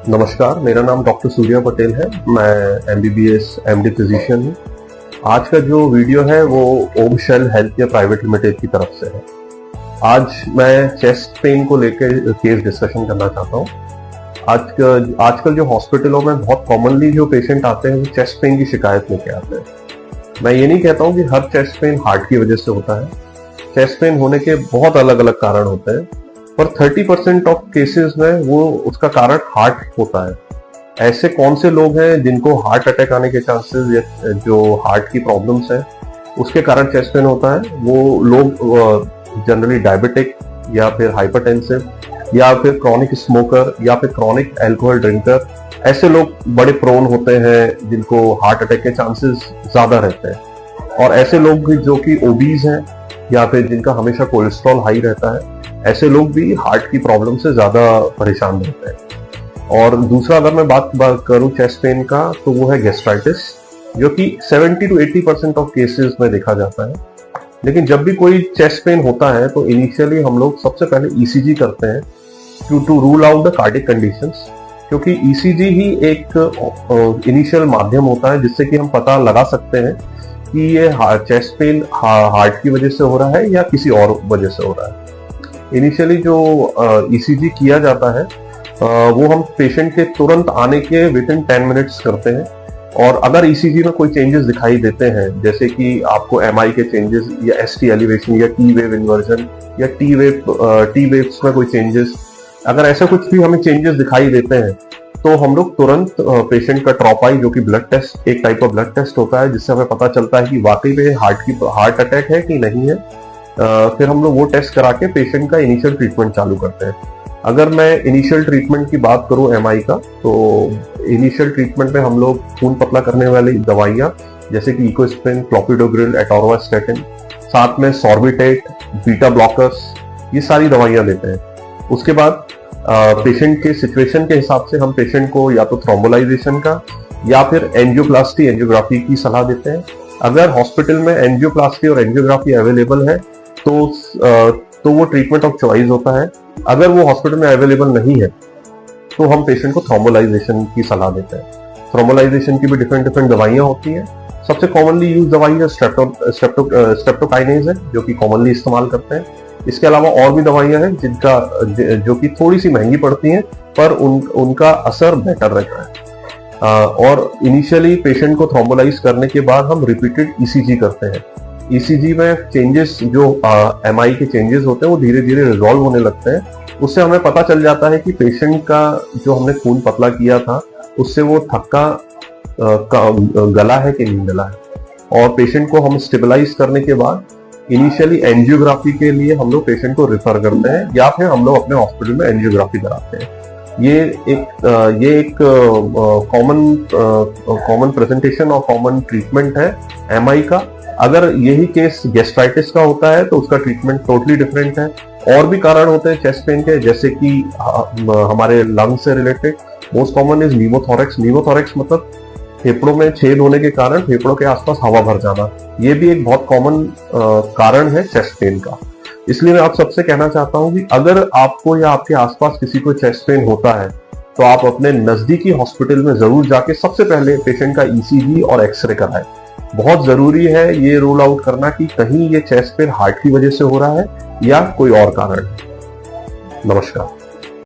नमस्कार, मेरा नाम डॉक्टर सूर्या पटेल है। मैं एमबीबीएस एमडी फिजिशियन हूँ। आज का जो वीडियो है वो Om shell health care private limited की तरफ से है। आज मैं चेस्ट पेन को लेकर केस डिस्कशन करना चाहता हूँ। आजकल जो हॉस्पिटलों में बहुत कॉमनली जो पेशेंट आते हैं वो चेस्ट पेन की शिकायत लेके आते हैं। मैं ये नहीं कहता हूँ कि हर चेस्ट पेन हार्ट की वजह से होता है। चेस्ट पेन होने के बहुत अलग अलग कारण होते हैं, पर 30% ऑफ केसेस में वो उसका कारण हार्ट होता है। ऐसे कौन से लोग हैं जिनको हार्ट अटैक आने के चांसेस या जो हार्ट की प्रॉब्लम्स है उसके कारण चेस्ट पेन होता है? वो लोग जनरली डायबिटिक या फिर हाइपरटेंसिव या फिर क्रॉनिक स्मोकर या फिर क्रॉनिक अल्कोहल ड्रिंकर, ऐसे लोग बड़े प्रोन होते हैं जिनको हार्ट अटैक के चांसेस ज्यादा रहते हैं। और ऐसे लोग जो कि ओबीज हैं या फिर जिनका हमेशा कोलेस्ट्रॉल हाई रहता है, ऐसे लोग भी हार्ट की प्रॉब्लम से ज्यादा परेशान रहते हैं। और दूसरा अगर मैं बात करूं चेस्ट पेन का, तो वो है गैस्ट्राइटिस, जो कि 70 to 80% ऑफ केसेस में देखा जाता है। लेकिन जब भी कोई चेस्ट पेन होता है तो इनिशियली हम लोग सबसे पहले ईसीजी करते हैं to rule out the cardiac conditions, क्योंकि ईसीजी ही एक इनिशियल माध्यम होता है जिससे कि हम पता लगा सकते हैं कि ये चेस्ट पेन हार्ट की वजह से हो रहा है या किसी और वजह से हो रहा है। इनिशियली जो ईसीजी किया जाता है वो हम पेशेंट के तुरंत आने के विदिन 10 मिनट्स करते हैं। और अगर ईसीजी में कोई चेंजेस दिखाई देते हैं, जैसे कि आपको एमआई के चेंजेस या एसटी एलिवेशन या टी वेव इन्वर्जन या टी वेव्स में कोई चेंजेस, अगर ऐसा कुछ भी हमें चेंजेस दिखाई देते हैं तो हम लोग तुरंत पेशेंट का ट्रोपाई, जो कि ब्लड टेस्ट, एक टाइप ऑफ ब्लड टेस्ट होता है जिससे हमें पता चलता है कि वाकई में हार्ट अटैक है कि नहीं है, फिर हम लोग वो टेस्ट करा के पेशेंट का इनिशियल ट्रीटमेंट चालू करते हैं। अगर मैं इनिशियल ट्रीटमेंट की बात करूं एमआई का, तो इनिशियल ट्रीटमेंट में हम लोग खून पतला करने वाली दवाइयां जैसे कि इकोस्प्रिन, क्लोपिडोग्रिल, एटोरवास्टैटिन, साथ में सॉर्बिटेट, बीटा ब्लॉकर्स, ये सारी दवाइयां देते हैं। उसके बाद पेशेंट के सिचुएशन के हिसाब से हम पेशेंट को या तो थ्रोम्बोलाइजेशन का या फिर एंजियोप्लास्टी, एंजियोग्राफी की सलाह देते हैं। अगर हॉस्पिटल में एंजियोप्लास्टी और एंजियोग्राफी अवेलेबल है तो वो ट्रीटमेंट ऑफ चॉइस होता है। अगर वो हॉस्पिटल में अवेलेबल नहीं है तो हम पेशेंट को थ्रोम्बोलाइजेशन की सलाह देते हैं। थ्रोम्बोलाइजेशन की भी डिफरेंट दवाइयां होती हैं। सबसे कॉमनली यूज दवाई है स्ट्रेप्टोकाइनेज है, जो कि कॉमनली इस्तेमाल करते हैं। इसके अलावा और भी दवाइयां हैं जो कि थोड़ी सी महंगी पड़ती हैं, पर उनका असर बेटर रहता है। और इनिशियली पेशेंट को थ्रोम्बोलाइज करने के बाद हम रिपीटेड ईसीजी करते हैं। ईसीजी में चेंजेस जो एमआई के चेंजेस होते हैं वो धीरे धीरे रिजॉल्व होने लगते हैं। उससे हमें पता चल जाता है कि पेशेंट का जो हमने खून पतला किया था उससे वो थक्का गला है कि नहीं गला है। और पेशेंट को हम स्टेबलाइज करने के बाद इनिशियली एंजियोग्राफी के लिए हम लोग पेशेंट को रेफर करते हैं या फिर हम लोग अपने हॉस्पिटल में एंजियोग्राफी कराते हैं। ये एक कॉमन प्रेजेंटेशन और कॉमन ट्रीटमेंट है एमआई का। अगर यही केस गैस्ट्राइटिस का होता है तो उसका ट्रीटमेंट टोटली डिफरेंट है। और भी कारण होते हैं चेस्ट पेन के, जैसे कि हमारे लंग से related most common is pneumothorax. Pneumothorax मतलब फेफड़ों में छेद होने के कारण फेफड़ों के आसपास हवा भर जाना। ये भी एक बहुत कॉमन कारण है चेस्ट पेन का। इसलिए मैं आप सबसे कहना चाहता हूं कि अगर आपको या आपके आसपास किसी को चेस्ट पेन होता है तो आप अपने नजदीकी हॉस्पिटल में जरूर जाके सबसे पहले पेशेंट का ईसीजी और एक्सरे कराएं। बहुत जरूरी है ये रूल आउट करना कि कहीं ये चेस्ट पेन हार्ट की वजह से हो रहा है या कोई और कारण है। नमस्कार।